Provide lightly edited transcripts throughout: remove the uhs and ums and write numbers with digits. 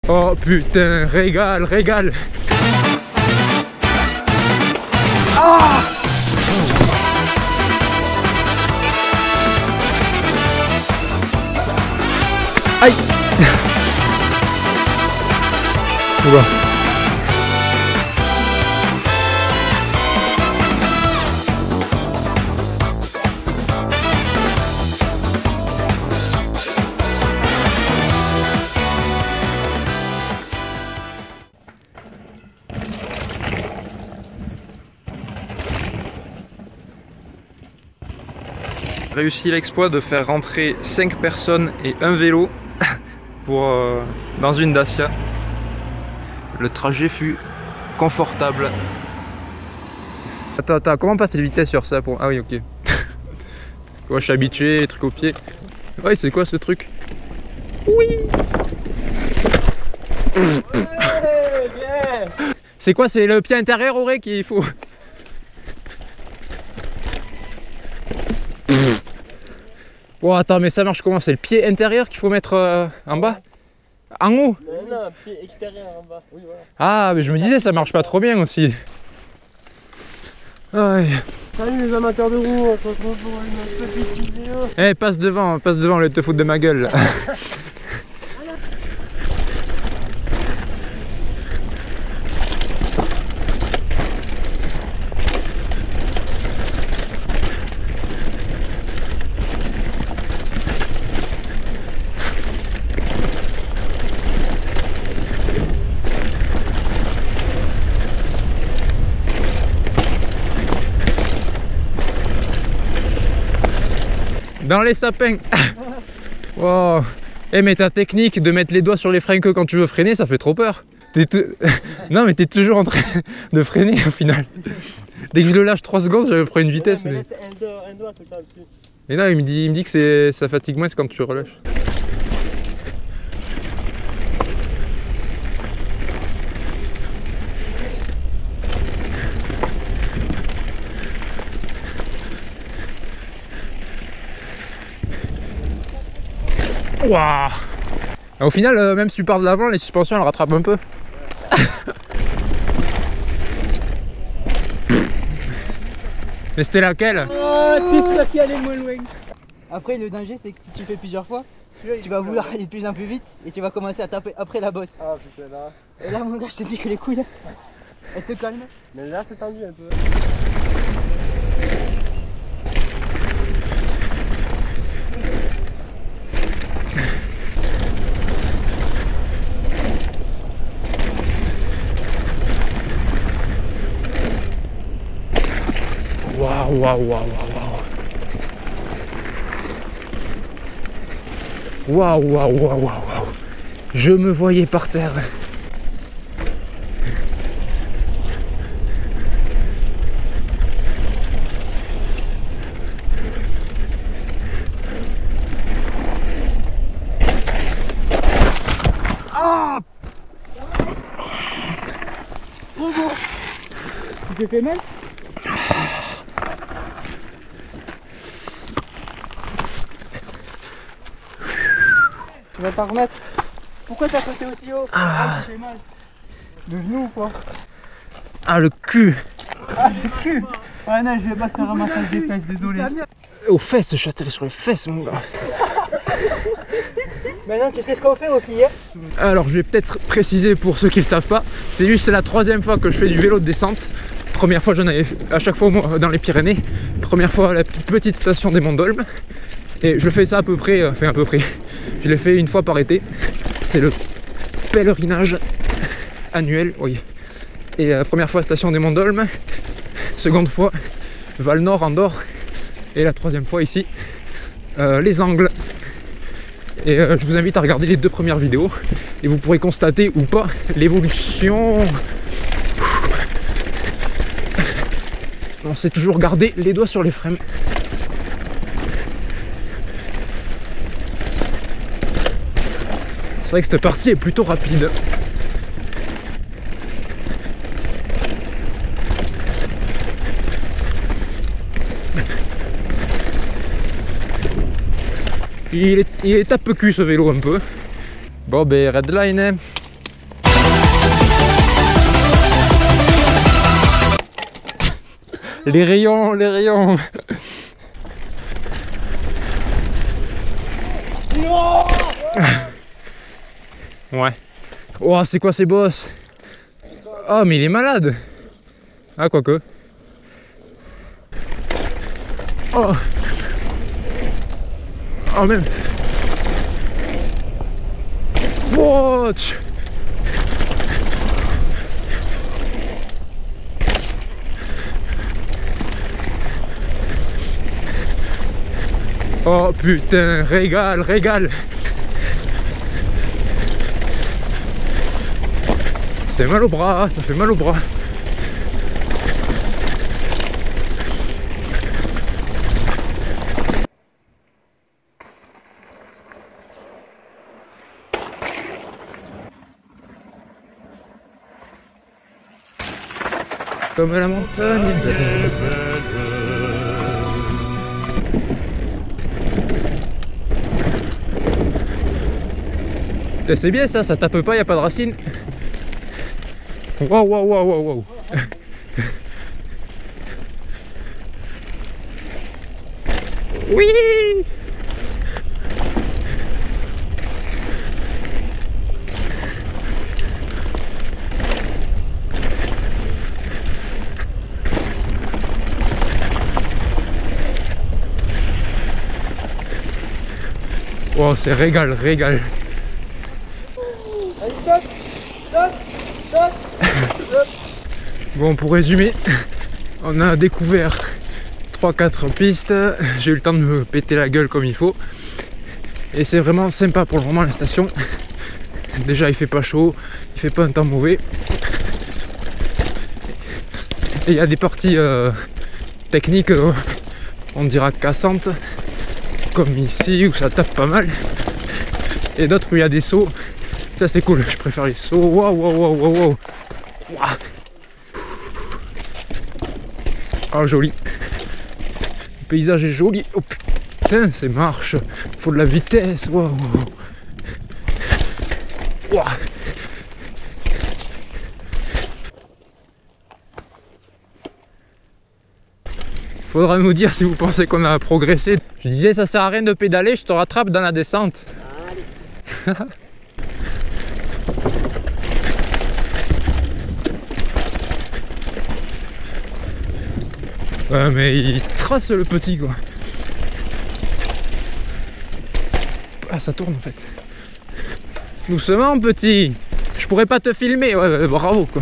Oh putain, régal, régal. Ah! Aïe. Oula. Réussi l'exploit de faire rentrer 5 personnes et un vélo dans une Dacia. Le trajet fut confortable. Attends, comment passer de vitesse sur ça pour... Ah oui, ok. Ouais, je suis habitué, les trucs au pied. Ouais, c'est quoi ce truc? Oui. C'est quoi? C'est le pied intérieur, Auré, qu'il faut... Oh, attends, mais ça marche comment? C'est le pied intérieur qu'il faut mettre en bas? En haut? Non, pied extérieur en bas. Oui, voilà. Ah, mais je me disais, ça marche pas trop bien aussi. Ouais. Salut les amateurs de roues, on se retrouve pour une petite vidéo. Eh, passe devant, au lieu de te foutre de ma gueule. Là. Dans les sapins. Wow. Eh mais ta technique de mettre les doigts sur les freins que quand tu veux freiner, ça fait trop peur. Non mais t'es toujours en train de freiner au final. Dès que je le lâche 3 secondes, j'avais pris une vitesse. Ouais, mais laisse un doigt tout le temps dessus. Mais non, il me dit que ça fatigue moins quand tu relâches. Waouh. Au final, même si tu pars de l'avant, les suspensions elles rattrapent un peu. Mais c'était laquelle? Oh, t'es celui qui allait moins loin. Après, le danger, c'est que si tu fais plusieurs fois, tu vas vouloir aller de plus en plus vite et tu vas commencer à taper après la bosse. Ah putain là. Et là, mon gars, je te dis que les couilles, elles te calment. Mais là, c'est tendu un peu. Waouh, waouh, waouh, waouh. Waouh, waouh, waouh, waouh, waouh. Je me voyais par terre. Ah! Trop beau. Tu te fais mal? Tu vas t'en remettre. Pourquoi t'as sauté aussi haut? Ah, tu fais mal. De genoux ou quoi? Ah, le cul. Ah, le cul. Ah non, je vais pas te faire un massage des fesses, désolé. Aux fesses, je suis atterri sur les fesses, mon gars. Maintenant, tu sais ce qu'on fait aux filles? Alors, je vais peut-être préciser pour ceux qui ne le savent pas, c'est juste la 3e fois que je fais du vélo de descente. Première fois, j'en avais fait à chaque fois dans les Pyrénées. Première fois à la petite station des Monts d'Olme. Et je fais ça à peu près, je l'ai fait une fois par été. C'est le pèlerinage annuel, oui. Et la première fois, station des Monts d'Olme. Seconde fois, Val Nord, Andorre. Et la 3e fois ici, les Angles. Et je vous invite à regarder les 2 premières vidéos. Et vous pourrez constater ou pas l'évolution. On sait toujours garder les doigts sur les freins. C'est vrai que cette partie est plutôt rapide. Il est tape-cul ce vélo un peu. Bon ben redline, hein. Les rayons, les rayons. Ouais. Oh, c'est quoi ces boss? Oh, mais il est malade. Ah, quoique. Oh. Oh, même. Watch. Oh putain, régal, régal. Ça fait mal au bras, ça fait mal au bras. Comme la montagne est belle. C'est bien ça, ça tape pas, y a pas de racines. Waouh, waouh, waouh, waouh, waouh. Oui. Oh, c'est régal, régal. Allez, saute. Bon, pour résumer, on a découvert 3-4 pistes. J'ai eu le temps de me péter la gueule comme il faut. Et c'est vraiment sympa pour le moment la station. Déjà, il fait pas chaud, il fait pas un temps mauvais. Et il y a des parties techniques, on dira cassantes, comme ici où ça tape pas mal. Et d'autres où il y a des sauts. Ça c'est cool, je préfère les sauts. Waouh, waouh, waouh, waouh, waouh. Oh, joli. Le paysage est joli. Oh putain, c'est marche. Faut de la vitesse. Waouh. Waouh. Faudra nous dire si vous pensez qu'on a progressé. Je disais, ça sert à rien de pédaler, je te rattrape dans la descente. Allez. Ouais, mais il trace le petit quoi. Ah, ça tourne en fait. Doucement petit. Je pourrais pas te filmer, ouais, bravo quoi.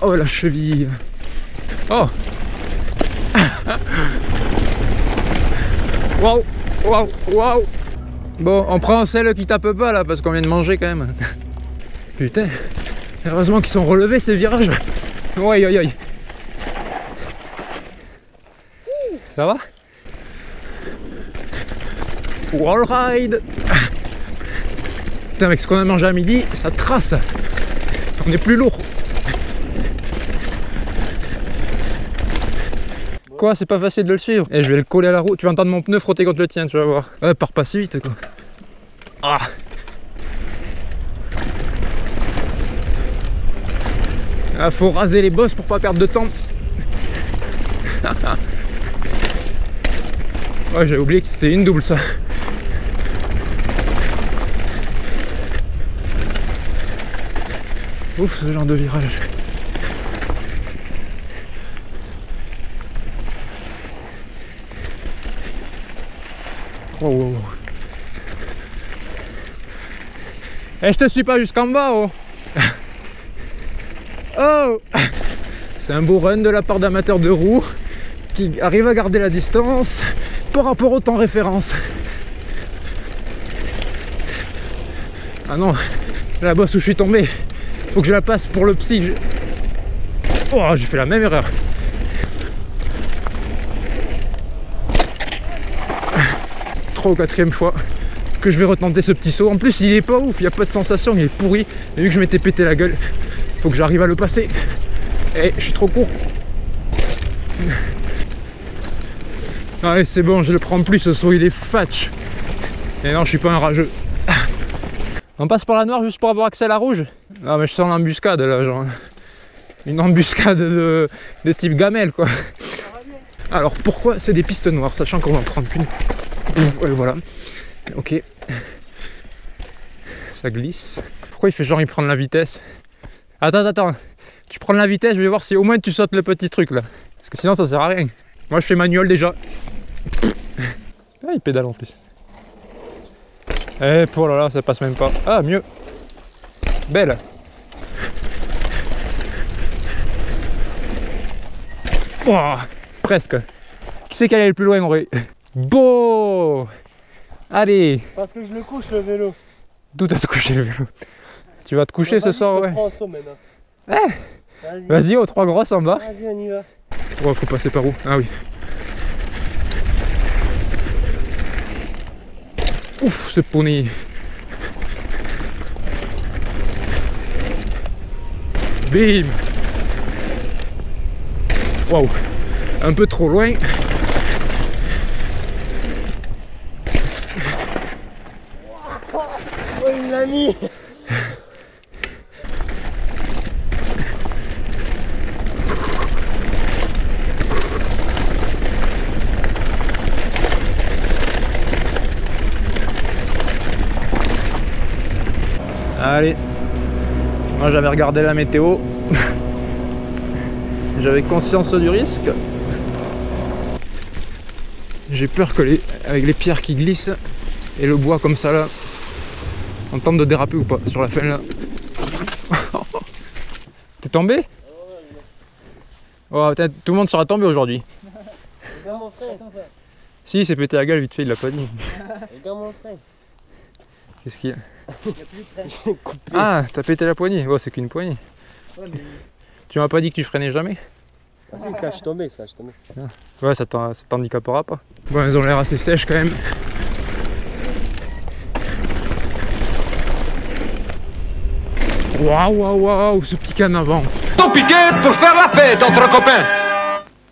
Oh la cheville. Oh. Waouh, waouh, waouh. Bon, on prend celle qui tape pas là parce qu'on vient de manger quand même. Putain. Heureusement qu'ils sont relevés ces virages. Aïe aïe aïe. Ça va? Wall ride. Putain, avec ce qu'on a mangé à midi, ça trace. On est plus lourd. Quoi, c'est pas facile de le suivre. Et je vais le coller à la roue. Tu vas entendre mon pneu frotter contre le tien, tu vas voir. Ouais, pars pas si vite quoi. Ah. Ah, faut raser les bosses pour pas perdre de temps. Ouais, j'ai oublié que c'était une double ça. Ouf, ce genre de virage. Oh, oh, oh. Et je te suis pas jusqu'en bas, oh. Oh. C'est un beau run de la part d'amateurs de roues qui arrive à garder la distance par rapport au temps référence. Ah non, la bosse où je suis tombé, faut que je la passe pour le psy. Oh, j'ai fait la même erreur. Trois ou quatrième fois que je vais retenter ce petit saut. En plus, il est pas ouf, il n'y a pas de sensation, il est pourri. Et vu que je m'étais pété la gueule, faut que j'arrive à le passer. Et je suis trop court. Allez, c'est bon, je le prends plus, ce saut il est fatch. Et non, je suis pas un rageux. On passe par la noire juste pour avoir accès à la rouge. Ah mais je sens l'embuscade là, genre. Une embuscade de type gamelle quoi. Alors pourquoi c'est des pistes noires, sachant qu'on va en prendre qu'une. Voilà. Ok. Ça glisse. Pourquoi il fait genre il prend de la vitesse? Attends. Tu prends de la vitesse, je vais voir si au moins tu sautes le petit truc là. Parce que sinon ça sert à rien. Moi je fais manuel déjà. Ah, il pédale en plus. Eh, oh là là, ça passe même pas. Ah, mieux. Belle. Oh, presque. Qui c'est qui allait le plus loin, Auré? Beau. Allez. Parce que je le couche le vélo. D'où t'as te couché le vélo? Tu vas te coucher ce soir, ouais. Je prends un saut maintenant. Vas-y, aux 3 grosses en bas. Vas-y, on y va. Oh, faut passer par où? Ah oui. Ouf, ce poney. Bim. Waouh. Un peu trop loin. Oh, il me l'a mis. Allez, moi j'avais regardé la météo, j'avais conscience du risque. J'ai peur que avec les pierres qui glissent et le bois comme ça là, on tente de déraper ou pas sur la fin là. T'es tombé? Oh, peut-être tout le monde sera tombé aujourd'hui. Regarde mon frère. Si, il s'est pété la gueule vite fait, il l'a pas dit. Regarde mon frère. Qu'est-ce qu'il y a? Il n'y a plus de frein. J'ai coupé. Ah, t'as pété la poignée? Oh, c'est qu'une poignée. Ouais, mais... Tu m'as pas dit que tu freinais jamais? Ah si, c'est quand je suis tombé, Ouais, ça t'handicapera pas. Bon, elles ont l'air assez sèches quand même. Waouh, ce piquet en avant. Ton piquet pour faire la fête entre copains.